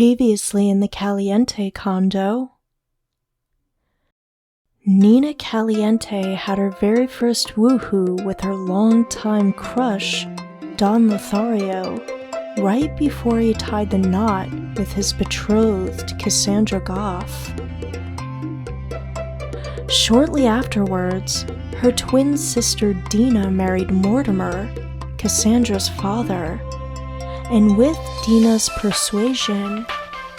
Previously in the Caliente condo. Nina Caliente had her very first woohoo with her longtime crush, Don Lothario, right before he tied the knot with his betrothed, Cassandra Goff. Shortly afterwards, her twin sister Dina married Mortimer, Cassandra's father, and with Dina's persuasion,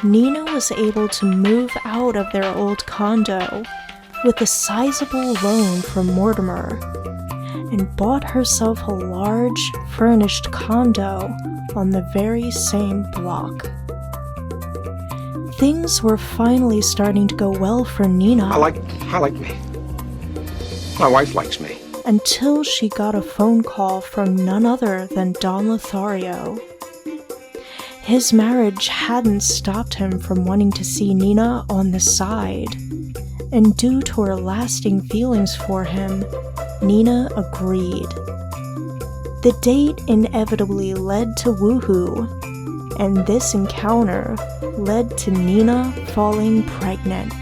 Nina was able to move out of their old condo with a sizable loan from Mortimer and bought herself a large, furnished condo on the very same block. Things were finally starting to go well for Nina. I like me. My wife likes me. Until she got a phone call from none other than Don Lothario. His marriage hadn't stopped him from wanting to see Nina on the side, and due to her lasting feelings for him, Nina agreed. The date inevitably led to woohoo, and this encounter led to Nina falling pregnant.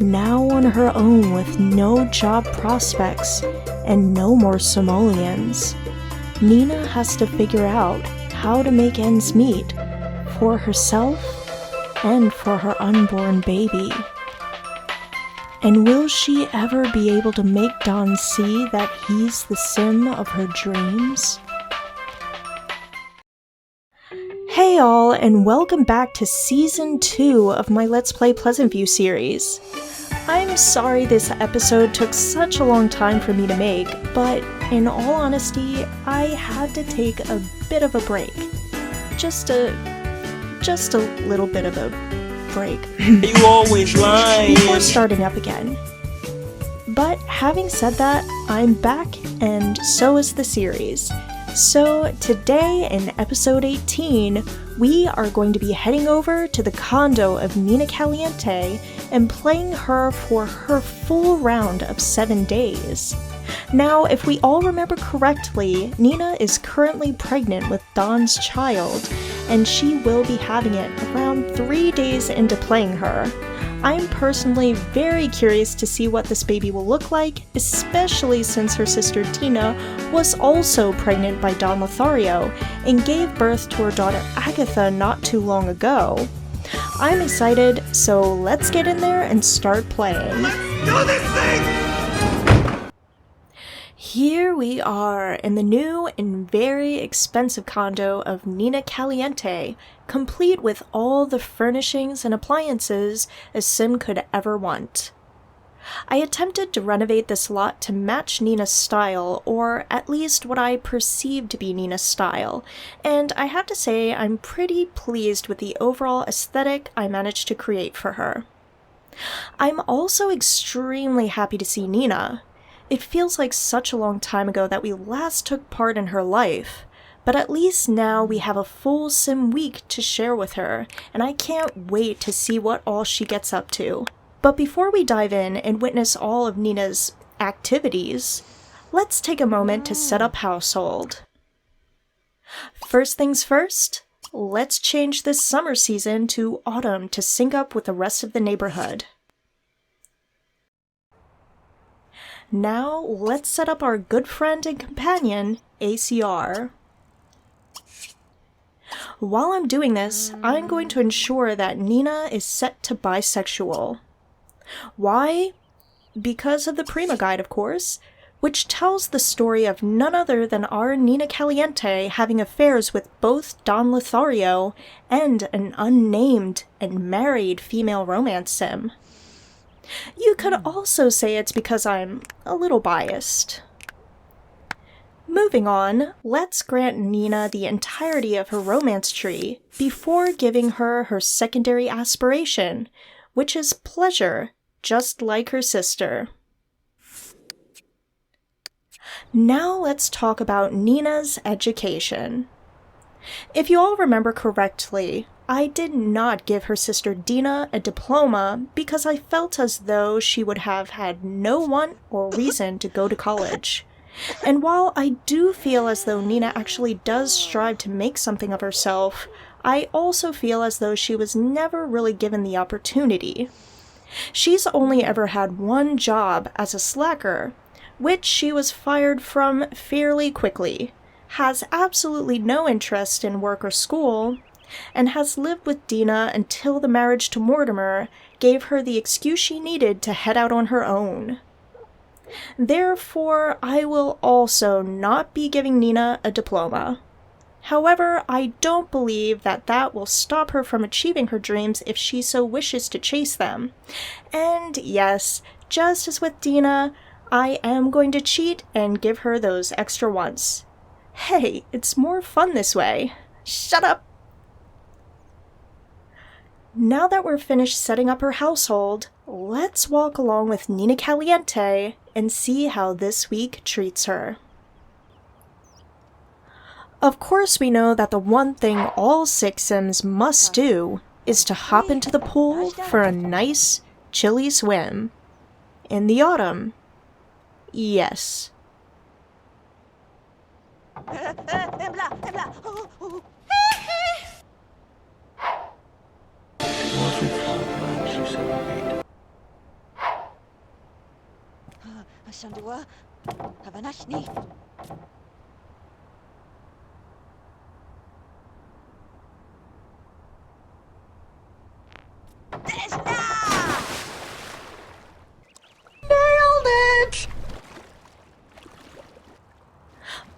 Now on her own with no job prospects and no more simoleons, Nina has to figure out how to make ends meet for herself and for her unborn baby. And will she ever be able to make Don see that he's the sim of her dreams? Hey all, and welcome back to Season 2 of my Let's Play Pleasantview series. I'm sorry this episode took such a long time for me to make, but in all honesty, I had to take a bit of a break. Just a little bit of a break. You always lying. Before starting up again. But having said that, I'm back, and so is the series. So today in episode 18, we are going to be heading over to the condo of Nina Caliente and playing her for her full round of 7 days. Now, if we all remember correctly, Nina is currently pregnant with Don's child, and she will be having it around 3 days into playing her. I'm personally very curious to see what this baby will look like, especially since her sister Tina was also pregnant by Don Lothario and gave birth to her daughter Agatha not too long ago. I'm excited, so let's get in there and start playing. Let's do this thing! Here we are in the new and very expensive condo of Nina Caliente, complete with all the furnishings and appliances a sim could ever want. I attempted to renovate this lot to match Nina's style, or at least what I perceive to be Nina's style, and I have to say I'm pretty pleased with the overall aesthetic I managed to create for her. I'm also extremely happy to see Nina. It feels like such a long time ago that we last took part in her life, but at least now we have a full sim week to share with her, and I can't wait to see what all she gets up to. But before we dive in and witness all of Nina's activities, let's take a moment to set up household. First things first, let's change this summer season to autumn to sync up with the rest of the neighborhood. Now, let's set up our good friend and companion, ACR. While I'm doing this, I'm going to ensure that Nina is set to bisexual. Why? Because of the Prima Guide, of course, which tells the story of none other than our Nina Caliente having affairs with both Don Lothario and an unnamed and married female romance sim. You could also say it's because I'm a little biased. Moving on, let's grant Nina the entirety of her romance tree before giving her her secondary aspiration, which is pleasure, just like her sister. Now let's talk about Nina's education. If you all remember correctly, I did not give her sister Dina a diploma because I felt as though she would have had no want or reason to go to college. And while I do feel as though Nina actually does strive to make something of herself, I also feel as though she was never really given the opportunity. She's only ever had one job as a slacker, which she was fired from fairly quickly, has absolutely no interest in work or school, and has lived with Dina until the marriage to Mortimer gave her the excuse she needed to head out on her own. Therefore, I will also not be giving Nina a diploma. However, I don't believe that that will stop her from achieving her dreams if she so wishes to chase them. And yes, just as with Dina, I am going to cheat and give her those extra ones. Hey, it's more fun this way. Shut up! Now that we're finished setting up her household, let's walk along with Nina Caliente and see how this week treats her. Of course, we know that the one thing all 6 Sims must do is to hop into the pool for a nice, chilly swim. In the autumn. Yes.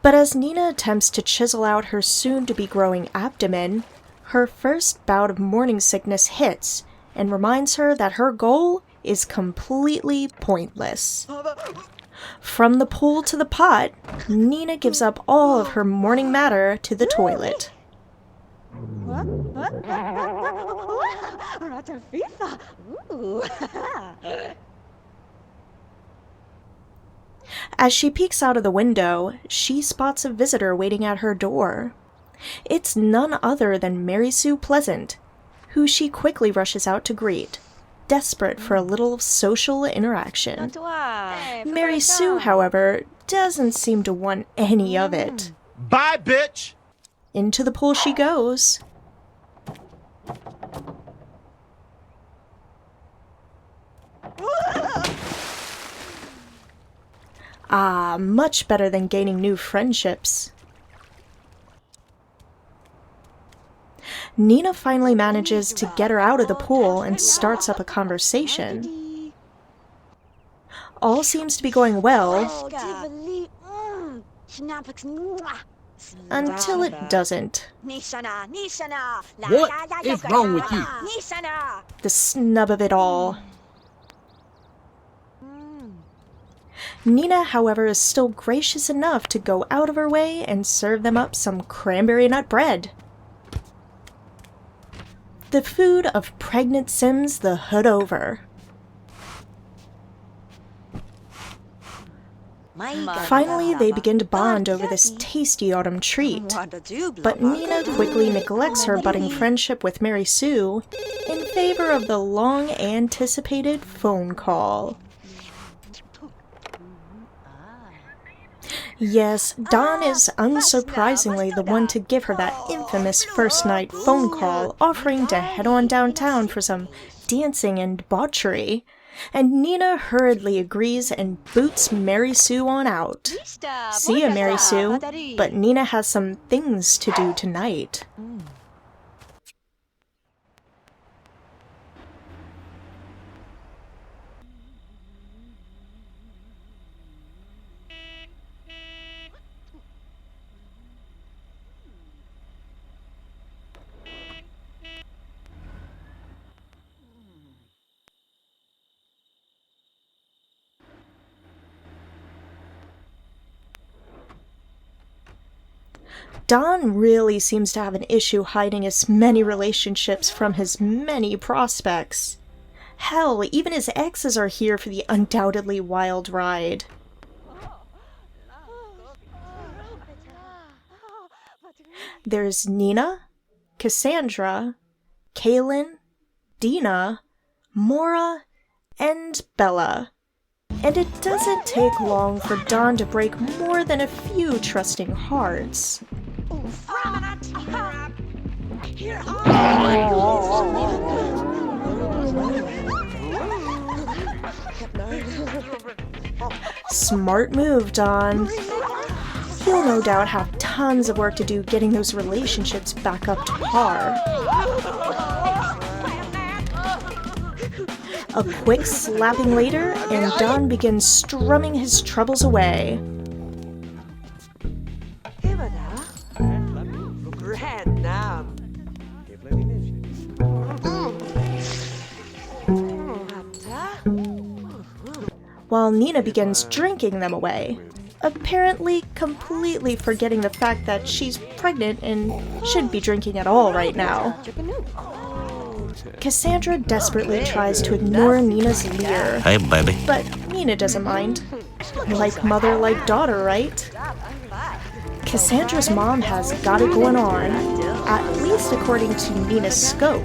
But as Nina attempts to chisel out her soon-to-be-growing abdomen, her first bout of morning sickness hits and reminds her that her goal is completely pointless. From the pool to the pot, Nina gives up all of her morning matter to the toilet. As she peeks out of the window, she spots a visitor waiting at her door. It's none other than Mary Sue Pleasant, who she quickly rushes out to greet, desperate for a little social interaction. Mary Sue, however, doesn't seem to want any of it. Bye, bitch! Into the pool she goes. Ah, much better than gaining new friendships. Nina finally manages to get her out of the pool and starts up a conversation. All seems to be going well, until it doesn't. What is wrong with you? The snub of it all. Nina, however, is still gracious enough to go out of her way and serve them up some cranberry nut bread. The food of pregnant Sims the hood over. Finally, they begin to bond over this tasty autumn treat, but Nina quickly neglects her budding friendship with Mary Sue in favor of the long-anticipated phone call. Yes, Don is unsurprisingly the one to give her that infamous first night phone call offering to head on downtown for some dancing and debauchery, and Nina hurriedly agrees and boots Mary Sue on out. See ya, Mary Sue, but Nina has some things to do tonight. Don really seems to have an issue hiding his many relationships from his many prospects. Hell, even his exes are here for the undoubtedly wild ride. There's Nina, Cassandra, Kaylin, Dina, Mora, and Bella. And it doesn't take long for Don to break more than a few trusting hearts. Smart move, Don. You'll no doubt have tons of work to do getting those relationships back up to par. A quick slapping later, and Don begins strumming his troubles away. While Nina begins drinking them away, apparently completely forgetting the fact that she's pregnant and shouldn't be drinking at all right now. Cassandra desperately tries to ignore Nina's leer. Hey, baby. But Nina doesn't mind. Like mother, like daughter, right? Cassandra's mom has got it going on, at least according to Nina's scope.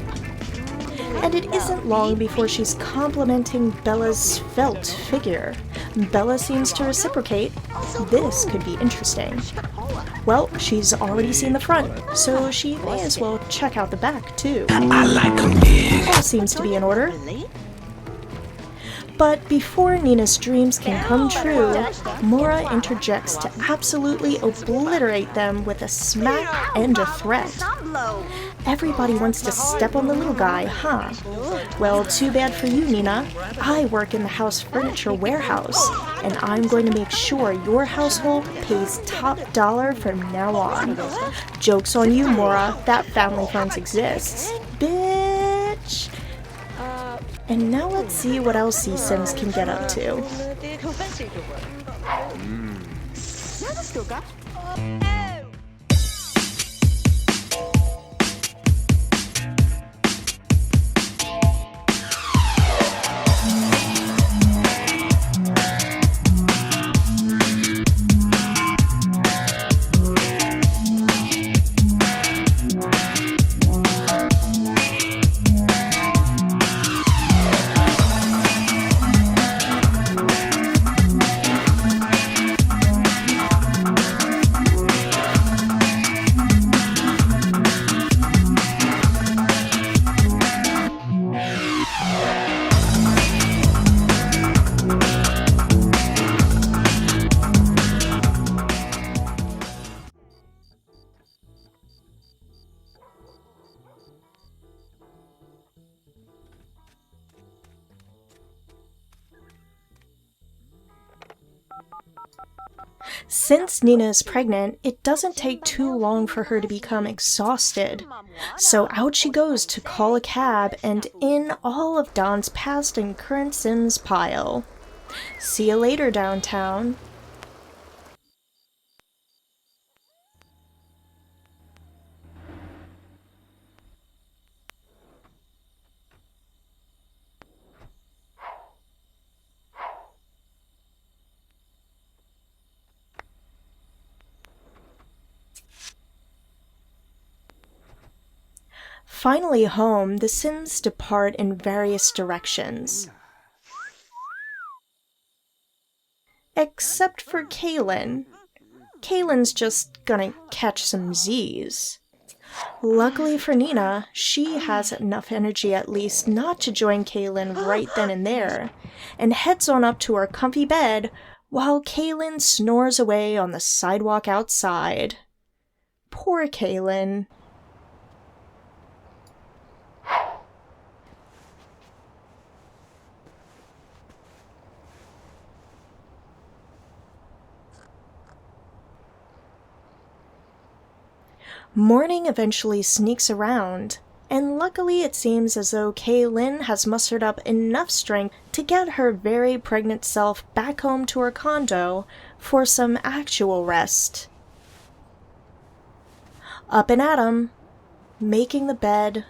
And it isn't long before she's complimenting Bella's svelte figure. Bella seems to reciprocate. This could be interesting. Well, she's already seen the front, so she may as well check out the back, too. I like 'em big. All seems to be in order. But before Nina's dreams can come true, Mora interjects to absolutely obliterate them with a smack and a threat. Everybody wants to step on the little guy, huh? Well, too bad for you, Nina. I work in the house furniture warehouse, and I'm going to make sure your household pays top dollar from now on. Joke's on you, Mora. That family friends exists. Bitch! And now let's see what else Sims can get up to. Since Nina is pregnant, it doesn't take too long for her to become exhausted. So out she goes to call a cab and in all of Don's past and current Sims pile. See you later, downtown. Finally home, the Sims depart in various directions. Except for Kaylin. Kaylin's just gonna catch some Z's. Luckily for Nina, she has enough energy at least not to join Kaylin right then and there, and heads on up to her comfy bed while Kaylin snores away on the sidewalk outside. Poor Kaylin. Morning eventually sneaks around, and luckily it seems as though Kaylin has mustered up enough strength to get her very pregnant self back home to her condo for some actual rest. Up and at 'em, making the bed,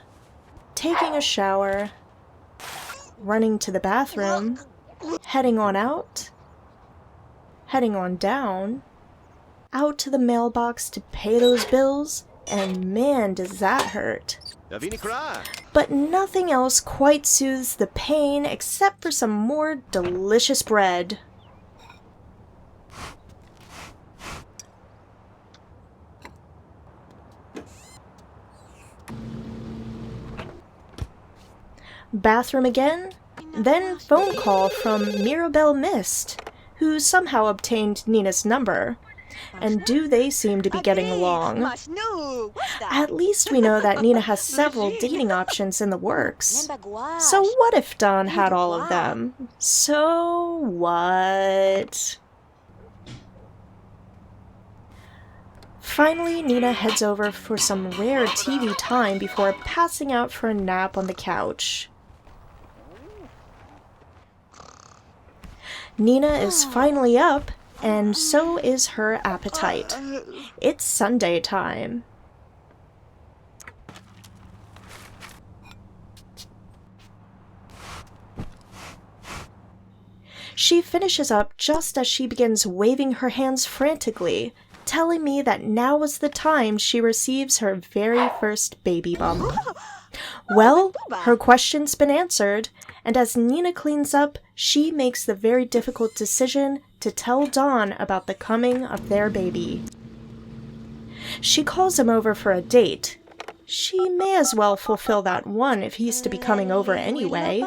taking a shower, running to the bathroom, heading on out, heading on down, out to the mailbox to pay those bills, and man, does that hurt. But nothing else quite soothes the pain except for some more delicious bread. Bathroom again, then phone call from Mirabelle Mist, who somehow obtained Nina's number. And do they seem to be getting along? At least we know that Nina has several dating options in the works. So what if Don had all of them? So what? Finally, Nina heads over for some rare TV time before passing out for a nap on the couch. Nina is finally up, and so is her appetite. It's Sunday time. She finishes up just as she begins waving her hands frantically, telling me that now is the time she receives her very first baby bump. Well, her question's been answered, and as Nina cleans up, she makes the very difficult decision to tell Don about the coming of their baby. She calls him over for a date. She may as well fulfill that one if he's to be coming over anyway.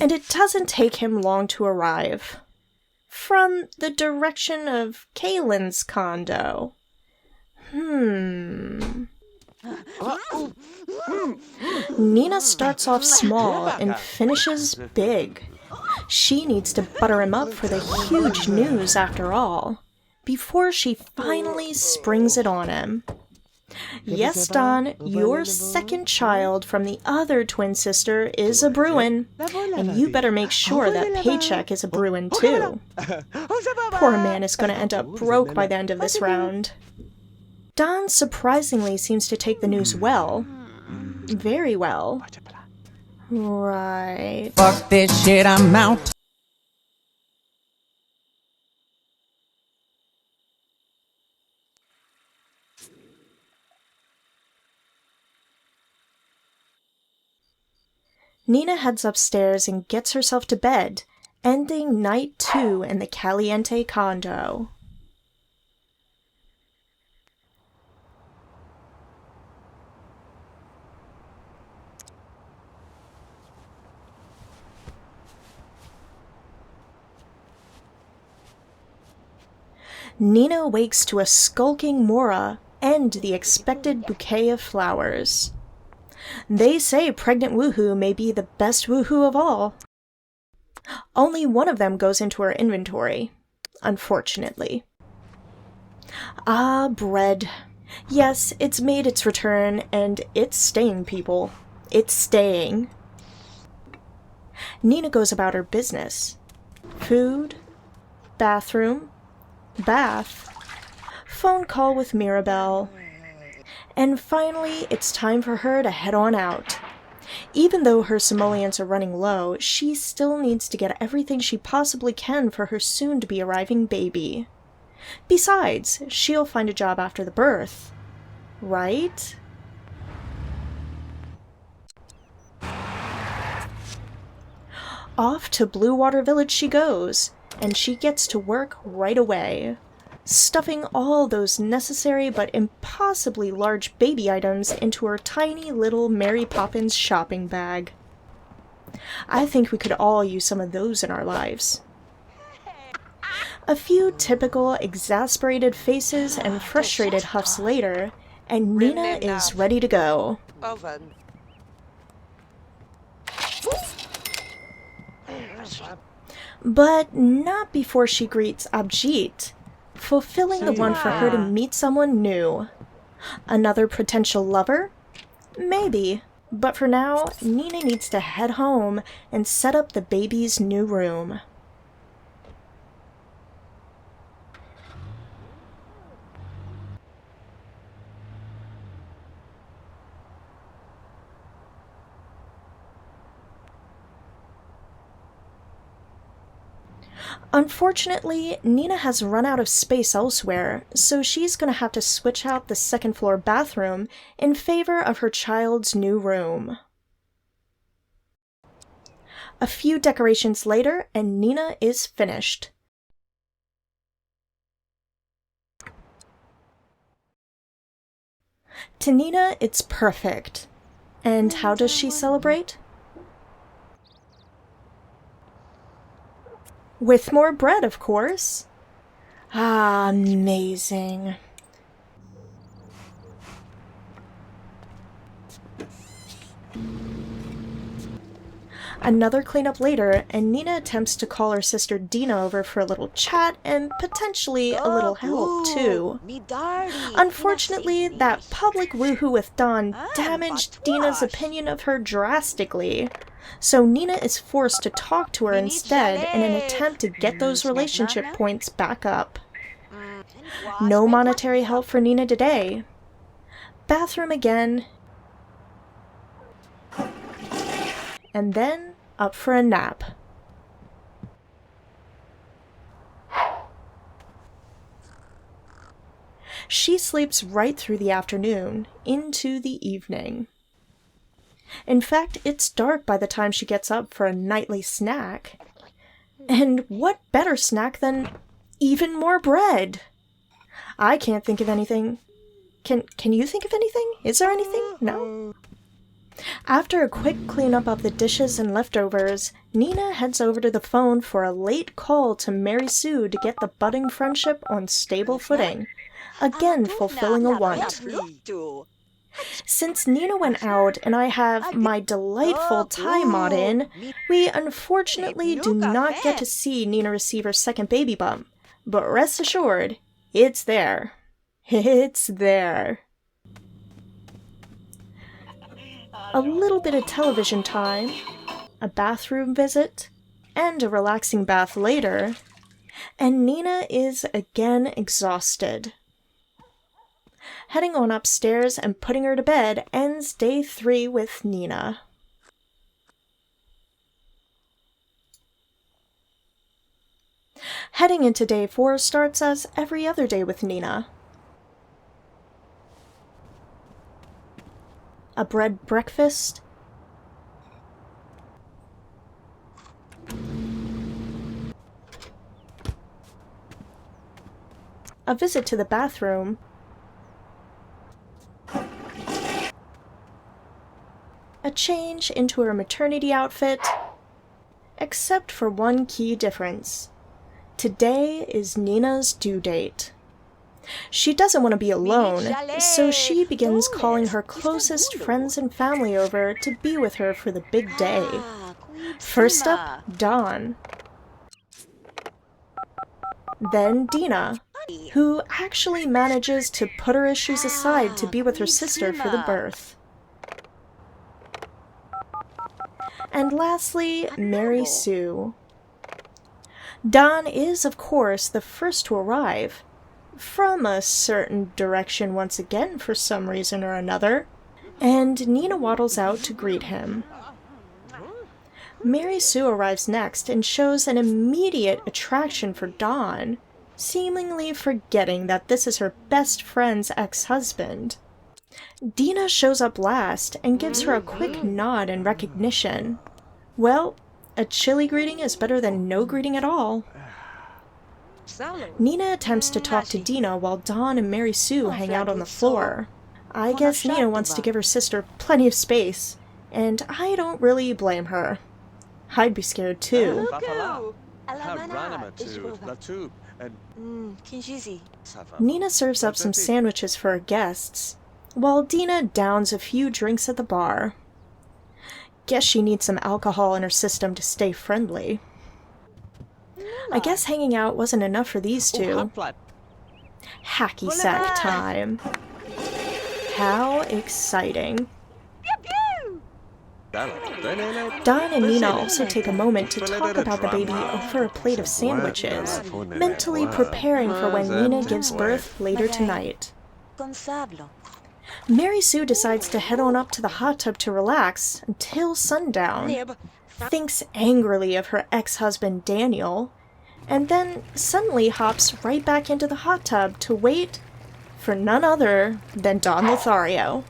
And it doesn't take him long to arrive. From the direction of Kaylin's condo. Nina starts off small and finishes big. She needs to butter him up for the huge news after all, before she finally springs it on him. Yes, Don, your second child from the other twin sister is a Bruin, and you better make sure that paycheck is a Bruin too. Poor man is going to end up broke by the end of this round. Don surprisingly seems to take the news well. Very well. Right. Fuck this shit, I'm out. Nina heads upstairs and gets herself to bed, ending night 2 in the Caliente condo. Nina wakes to a skulking Mora and the expected bouquet of flowers. They say pregnant woohoo may be the best woohoo of all. Only one of them goes into her inventory, unfortunately. Ah, bread. Yes, it's made its return, and it's staying, people. It's staying. Nina goes about her business. Food, bathroom, bath, phone call with Mirabelle, and finally it's time for her to head on out. Even though her simoleons are running low, she still needs to get everything she possibly can for her soon-to-be arriving baby. Besides, she'll find a job after the birth. Right? Off to Blue Water Village she goes, and she gets to work right away, stuffing all those necessary but impossibly large baby items into her tiny little Mary Poppins shopping bag. I think we could all use some of those in our lives. A few typical exasperated faces and frustrated huffs later, and Nina is ready to go. But not before she greets Abjit, fulfilling the one for her to meet someone new. Another potential lover? Maybe, but for now, Nina needs to head home and set up the baby's new room. Unfortunately, Nina has run out of space elsewhere, so she's going to have to switch out the second-floor bathroom in favor of her child's new room. A few decorations later, and Nina is finished. To Nina, it's perfect. And how does she celebrate? With more bread, of course. Ah, amazing. Another cleanup later, and Nina attempts to call her sister Dina over for a little chat and potentially a little help, too. Unfortunately, that public woohoo with Dawn damaged Dina's opinion of her drastically, so Nina is forced to talk to her instead in an attempt to get those relationship points back up. No monetary help for Nina today. Bathroom again, and then up for a nap. She sleeps right through the afternoon, into the evening. In fact, it's dark by the time she gets up for a nightly snack. And what better snack than even more bread? I can't think of anything. Can you think of anything? Is there anything? No? After a quick cleanup of the dishes and leftovers, Nina heads over to the phone for a late call to Mary Sue to get the budding friendship on stable footing, again fulfilling a want. Since Nina went out and I have my delightful Thai mod in, we unfortunately do not get to see Nina receive her second baby bump, but rest assured, it's there. It's there. A little bit of television time, a bathroom visit, and a relaxing bath later, and Nina is again exhausted. Heading on upstairs and putting her to bed ends day 3 with Nina. Heading into day 4 starts as every other day with Nina. A bread breakfast, a visit to the bathroom, a change into her maternity outfit, except for one key difference. Today is Nina's due date. She doesn't want to be alone, so she begins calling her closest friends and family over to be with her for the big day. First up, Dawn. Then Dina, who actually manages to put her issues aside to be with her sister for the birth. And lastly, Mary Sue. Dawn is, of course, the first to arrive, from a certain direction once again for some reason or another, and Nina waddles out to greet him. Mary Sue arrives next and shows an immediate attraction for Dawn, seemingly forgetting that this is her best friend's ex-husband. Dina shows up last and gives her a quick nod in recognition. Well, a chilly greeting is better than no greeting at all. Nina attempts to talk to Dina while Dawn and Mary Sue hang out on the floor. I guess Nina wants to give her sister plenty of space, and I don't really blame her. I'd be scared too. Nina serves up some sandwiches for her guests, while Dina downs a few drinks at the bar. Guess she needs some alcohol in her system to stay friendly. I guess hanging out wasn't enough for these two. Hacky sack time. How exciting. Dawn and Nina also take a moment to talk about the baby over a plate of sandwiches, mentally preparing for when Nina gives birth later tonight. Mary Sue decides to head on up to the hot tub to relax until sundown, thinks angrily of her ex-husband Daniel, and then suddenly hops right back into the hot tub to wait for none other than Don Lothario.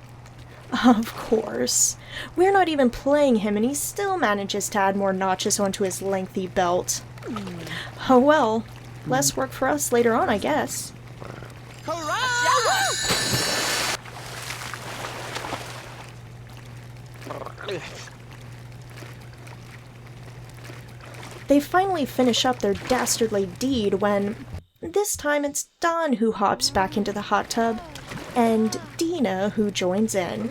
Of course. We're not even playing him and he still manages to add more notches onto his lengthy belt. Oh well, less work for us later on, I guess. They finally finish up their dastardly deed when, this time it's Don who hops back into the hot tub, and Dina who joins in.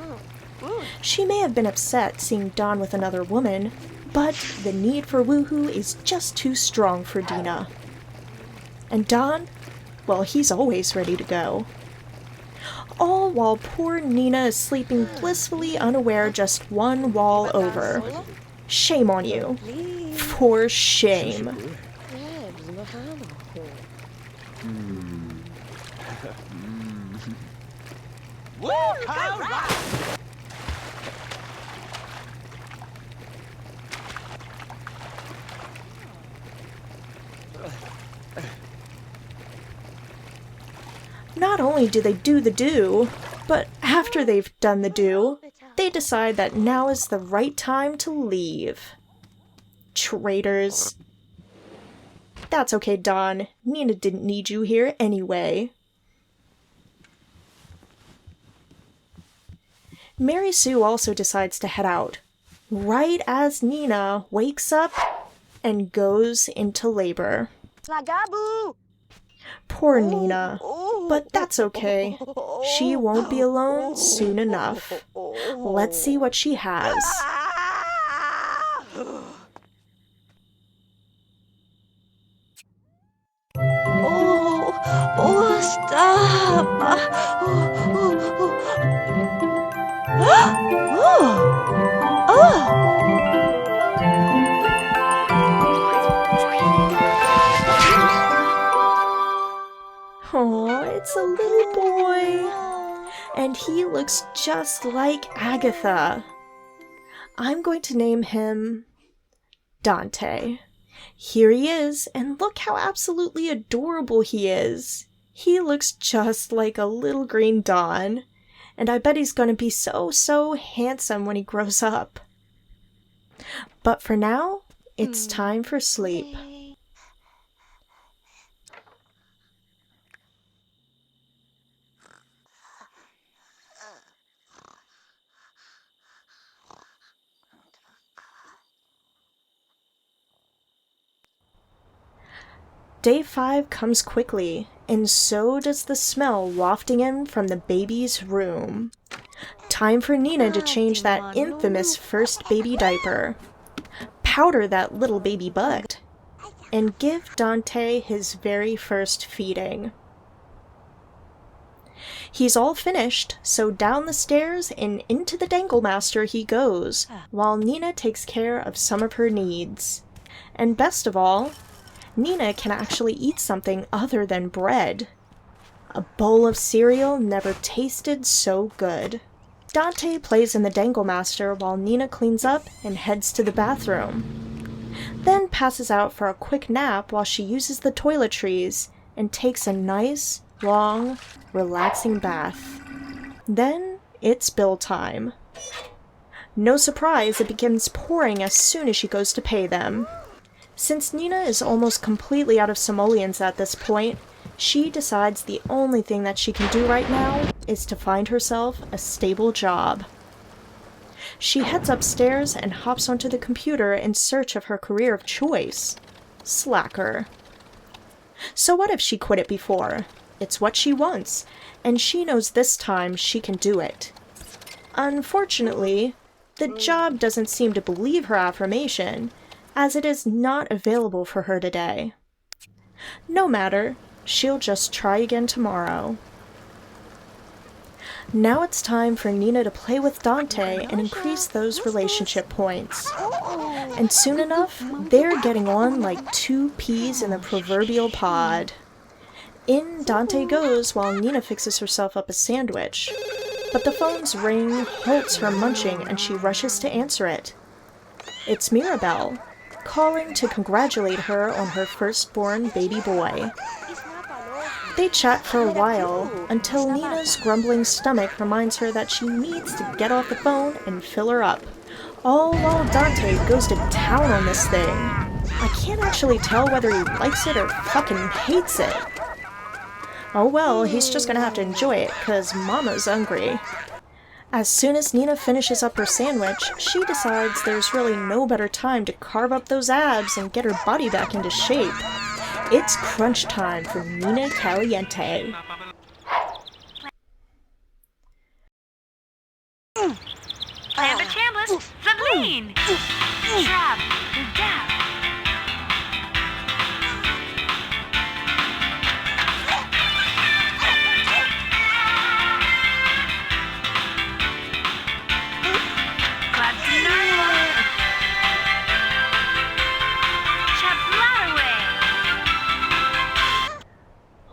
She may have been upset seeing Don with another woman, but the need for woohoo is just too strong for Dina. And Don? Well, he's always ready to go. All while poor Nina is sleeping blissfully unaware just one wall over. Shame on you. For shame. Not only do they do the do, but after they've done the do, they decide that now is the right time to leave. Traitors. That's okay, Don. Nina didn't need you here anyway. Mary Sue also decides to head out, right as Nina wakes up and goes into labor. Poor Nina, but that's okay. She won't be alone soon enough. Let's see what she has. Stop! Oh, it's a little boy. And he looks just like Agatha. I'm going to name him Dante. Here he is, and look how absolutely adorable he is. He looks just like a little green Dawn, and I bet he's going to be so handsome when he grows up. But for now, it's time for sleep. Day 5 comes quickly, and so does the smell wafting in from the baby's room. Time for Nina to change that infamous first baby diaper, powder that little baby butt, and give Dante his very first feeding. He's all finished, so down the stairs and into the Danglemaster he goes, while Nina takes care of some of her needs. And best of all, Nina can actually eat something other than bread. A bowl of cereal never tasted so good. Dante plays in the Danglemaster while Nina cleans up and heads to the bathroom. Then passes out for a quick nap while she uses the toiletries and takes a nice, long, relaxing bath. Then it's bill time. No surprise, it begins pouring as soon as she goes to pay them. Since Nina is almost completely out of simoleons at this point, she decides the only thing that she can do right now is to find herself a stable job. She heads upstairs and hops onto the computer in search of her career of choice, slacker. So what if she quit it before? It's what she wants, and she knows this time she can do it. Unfortunately, the job doesn't seem to believe her affirmation, as it is not available for her today. No matter, she'll just try again tomorrow. Now it's time for Nina to play with Dante and increase those relationship points. And soon enough, they're getting on like two peas in the proverbial pod. In Dante goes while Nina fixes herself up a sandwich. But the phone's ring halts her munching and she rushes to answer it. It's Mirabelle, calling to congratulate her on her firstborn baby boy. They chat for a while, until Nina's grumbling stomach reminds her that she needs to get off the phone and fill her up, all while Dante goes to town on this thing. I can't actually tell whether he likes it or fucking hates it. Oh well, he's just gonna have to enjoy it, cause Mama's hungry. As soon as Nina finishes up her sandwich, she decides there's really no better time to carve up those abs and get her body back into shape. It's crunch time for Nina Caliente. Lambda Chambliss, Zableen! Trap, Dap.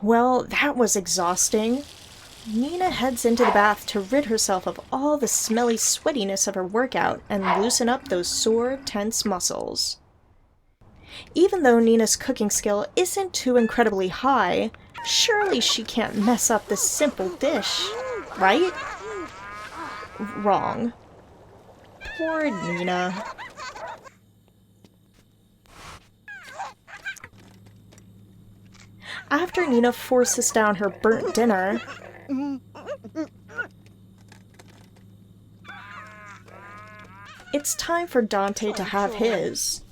Well, that was exhausting. Nina heads into the bath to rid herself of all the smelly sweatiness of her workout and loosen up those sore, tense muscles. Even though Nina's cooking skill isn't too incredibly high, surely she can't mess up this simple dish, right? Wrong. Poor Nina. After Nina forces down her burnt dinner, it's time for Dante to have his.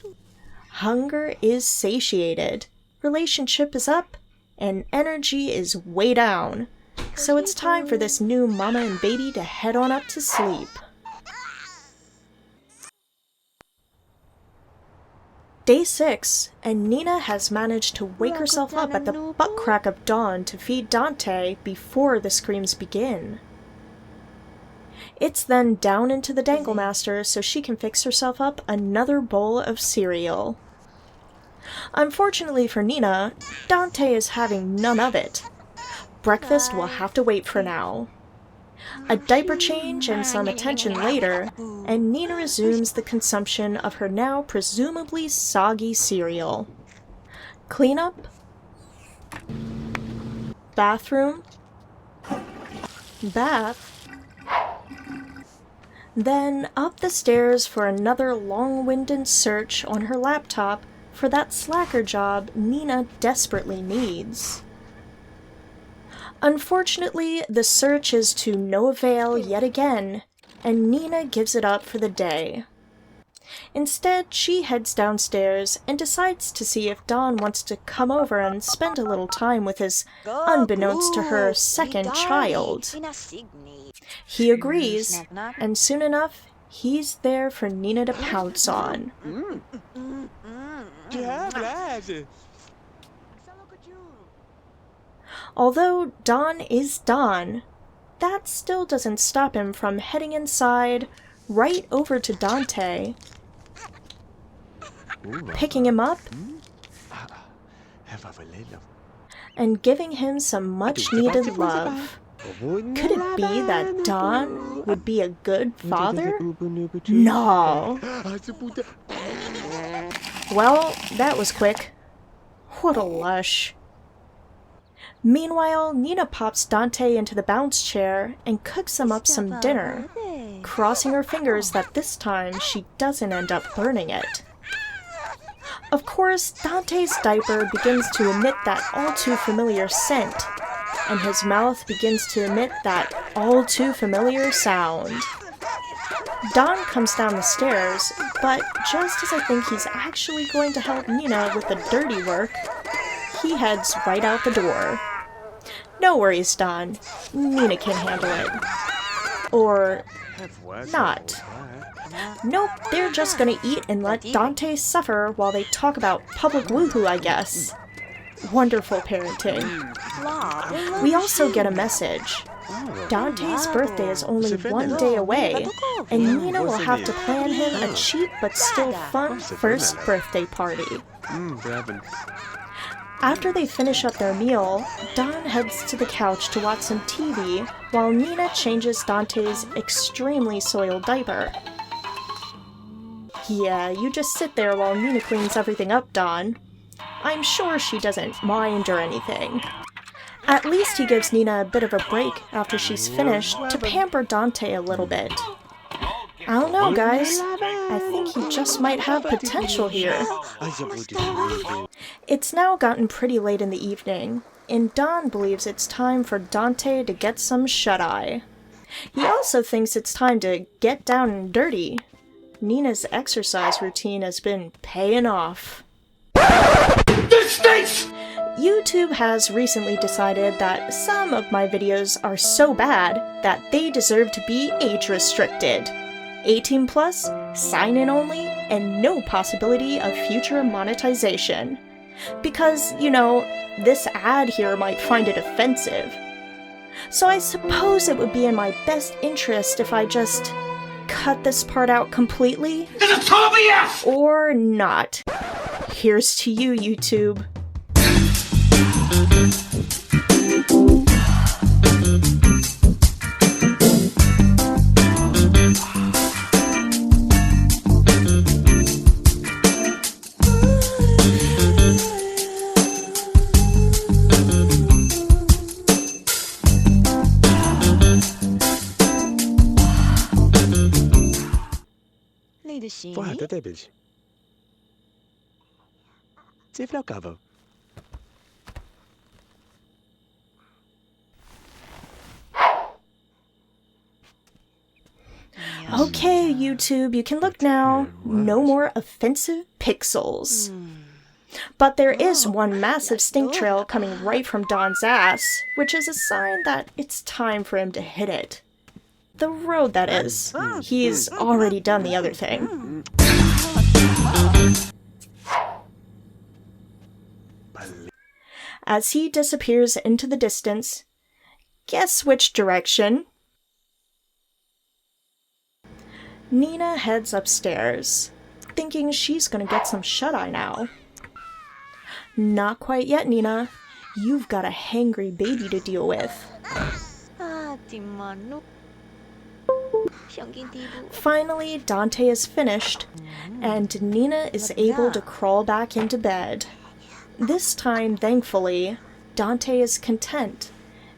Hunger is satiated, relationship is up, and energy is way down. So it's time for this new mama and baby to head on up to sleep. Day 6, and Nina has managed to wake herself up at the butt crack of dawn to feed Dante before the screams begin. It's then down into the Dangle Master so she can fix herself up another bowl of cereal. Unfortunately for Nina, Dante is having none of it. Breakfast will have to wait for now. A diaper change and some attention later, and Nina resumes the consumption of her now presumably soggy cereal. Cleanup? Bathroom? Bath? Then up the stairs for another long-winded search on her laptop for that slacker job Nina desperately needs. Unfortunately, the search is to no avail yet again, and Nina gives it up for the day. Instead, she heads downstairs and decides to see if Don wants to come over and spend a little time with his, unbeknownst to her, second child. He agrees, and soon enough, he's there for Nina to pounce on. Although Don is Don, that still doesn't stop him from heading inside, right over to Dante, picking him up, and giving him some much-needed love. Could it be that Don would be a good father? No. Well, that was quick. What a lush. Meanwhile, Nina pops Dante into the bounce chair and cooks him up some dinner, crossing her fingers that this time she doesn't end up burning it. Of course, Dante's diaper begins to emit that all-too-familiar scent, and his mouth begins to emit that all-too-familiar sound. Don comes down the stairs, but just as I think he's actually going to help Nina with the dirty work, he heads right out the door. No worries, Don. Nina can handle it. Or not. Nope, they're just gonna eat and let Dante suffer while they talk about public woohoo, I guess. Wonderful parenting. We also get a message. Dante's birthday is only one day away, and Nina will have to plan him a cheap but still fun first birthday party. After they finish up their meal, Don heads to the couch to watch some TV while Nina changes Dante's extremely soiled diaper. Yeah, you just sit there while Nina cleans everything up, Don. I'm sure she doesn't mind or anything. At least he gives Nina a bit of a break after she's finished to pamper Dante a little bit. I don't know, guys. I think he just might have potential here. It's now gotten pretty late in the evening, and Don believes it's time for Dante to get some shut-eye. He also thinks it's time to get down and dirty. Nina's exercise routine has been paying off. This stinks! YouTube has recently decided that some of my videos are so bad that they deserve to be age restricted. 18 plus, sign in only, and no possibility of future monetization. Because, you know, this ad here might find it offensive. So I suppose it would be in my best interest if I just cut this part out completely. This is total BS! Or not. Here's to you, YouTube. Foarte repede. Ce vreau cavă? Okay, YouTube, you can look now. No more offensive pixels. But there is one massive stink trail coming right from Don's ass, which is a sign that it's time for him to hit it. The road, that is. He's already done the other thing. As he disappears into the distance, guess which direction? Nina heads upstairs, thinking she's gonna get some shut-eye now. Not quite yet, Nina. You've got a hangry baby to deal with. Finally, Dante is finished, and Nina is able to crawl back into bed. This time, thankfully, Dante is content,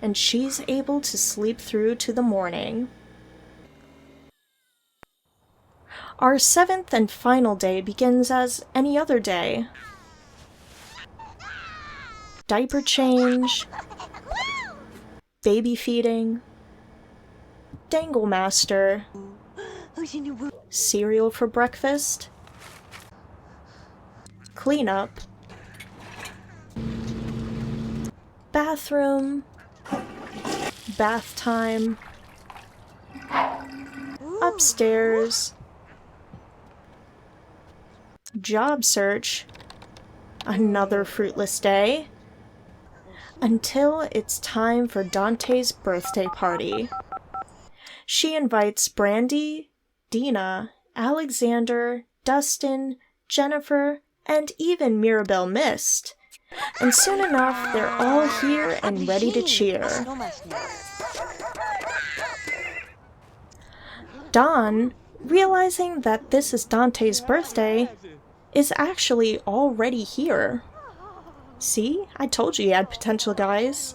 and she's able to sleep through to the morning. Our 7th and final day begins as any other day. Diaper change, baby feeding, dangle master, cereal for breakfast, cleanup, bathroom, bath time, upstairs, job search, another fruitless day, until it's time for Dante's birthday party. She invites Brandy, Dina, Alexander, Dustin, Jennifer, and even Mirabelle Mist. And soon enough, they're all here and ready to cheer. Don, realizing that this is Dante's birthday, is actually already here. See? I told you he had potential, guys.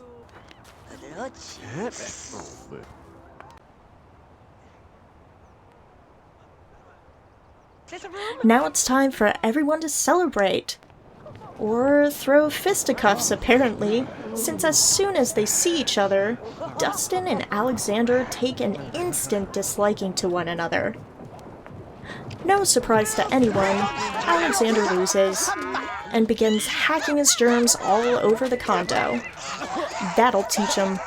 Now it's time for everyone to celebrate. Or throw fisticuffs, apparently, since as soon as they see each other, Dustin and Alexander take an instant disliking to one another. No surprise to anyone, Alexander loses, and begins hacking his germs all over the condo. That'll teach him.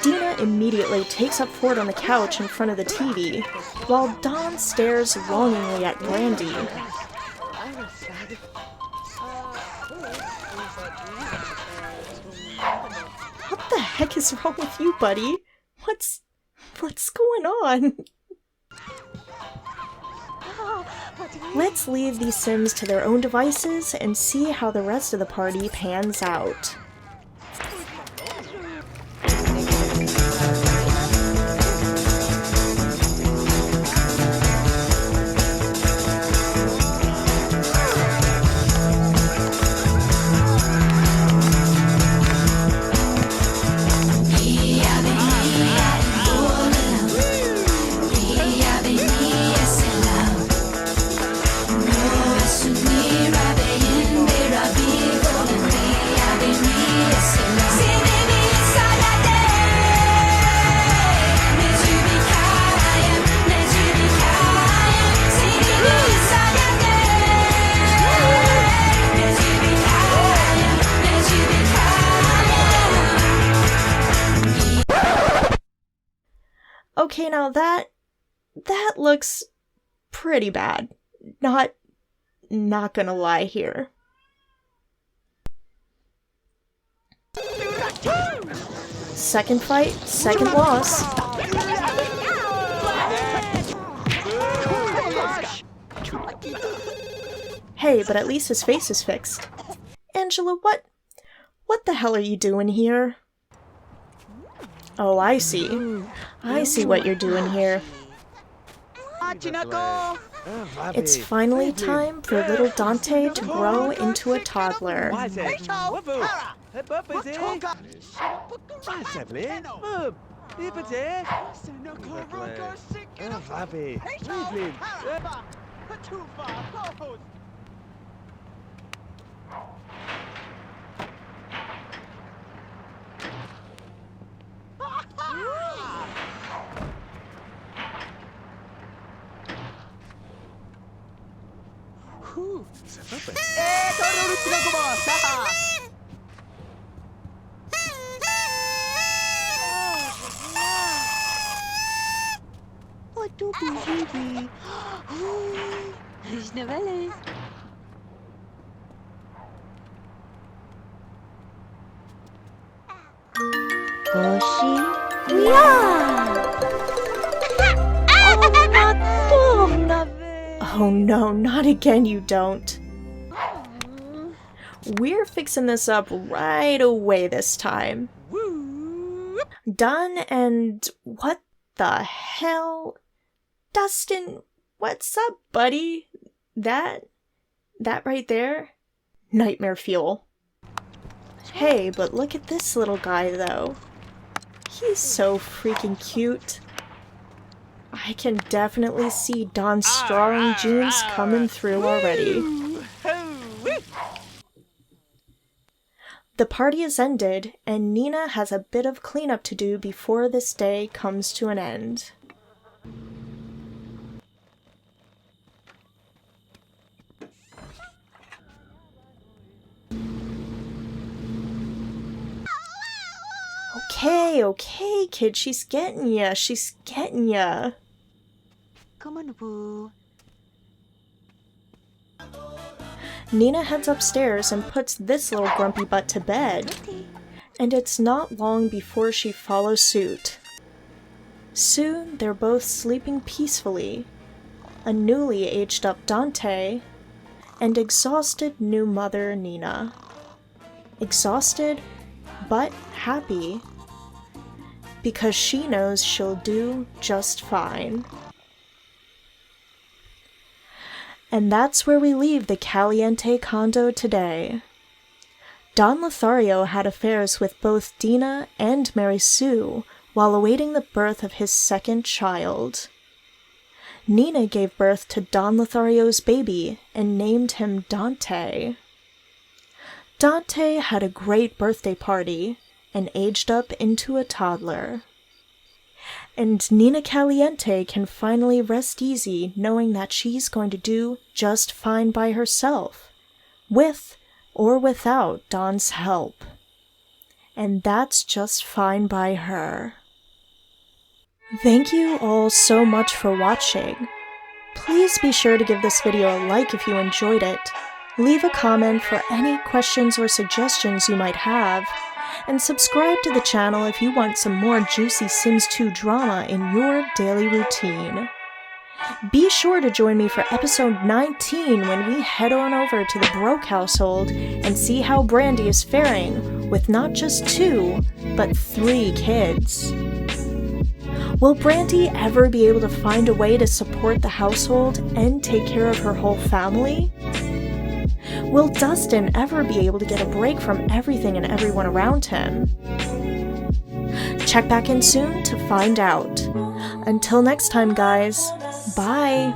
Dina immediately takes up fort on the couch in front of the TV, while Don stares longingly at Brandy. What the heck is wrong with you, buddy? What's going on? Let's leave these Sims to their own devices and see how the rest of the party pans out. now that looks pretty bad. Not gonna lie here. Second fight, second loss. Hey, but at least his face is fixed. Angela, what the hell are you doing here? Oh, I see. I see what you're doing here. It's finally time for little Dante to grow into a toddler. Oh no, not again, you don't. We're fixing this up right away this time. Done, and what the hell? Dustin, what's up, buddy? That right there? Nightmare fuel. Hey, but look at this little guy, though. He's so freaking cute. I can definitely see Don's strong genes coming through already. The party is ended, and Nina has a bit of cleanup to do before this day comes to an end. Okay, kid, she's getting ya. Come on, boo. Nina heads upstairs and puts this little grumpy butt to bed. And it's not long before she follows suit. Soon, they're both sleeping peacefully. A newly aged up Dante, and exhausted new mother Nina. Exhausted, but happy. Because she knows she'll do just fine. And that's where we leave the Caliente condo today. Don Lothario had affairs with both Dina and Mary Sue while awaiting the birth of his second child. Nina gave birth to Don Lothario's baby and named him Dante. Dante had a great birthday party and aged up into a toddler. And Nina Caliente can finally rest easy knowing that she's going to do just fine by herself, with or without Don's help. And that's just fine by her. Thank you all so much for watching. Please be sure to give this video a like if you enjoyed it. Leave a comment for any questions or suggestions you might have. And subscribe to the channel if you want some more juicy Sims 2 drama in your daily routine. Be sure to join me for episode 19 when we head on over to the Broke household and see how Brandy is faring with not just 2, but 3 kids. Will Brandy ever be able to find a way to support the household and take care of her whole family? Will Dustin ever be able to get a break from everything and everyone around him? Check back in soon to find out. Until next time, guys, bye!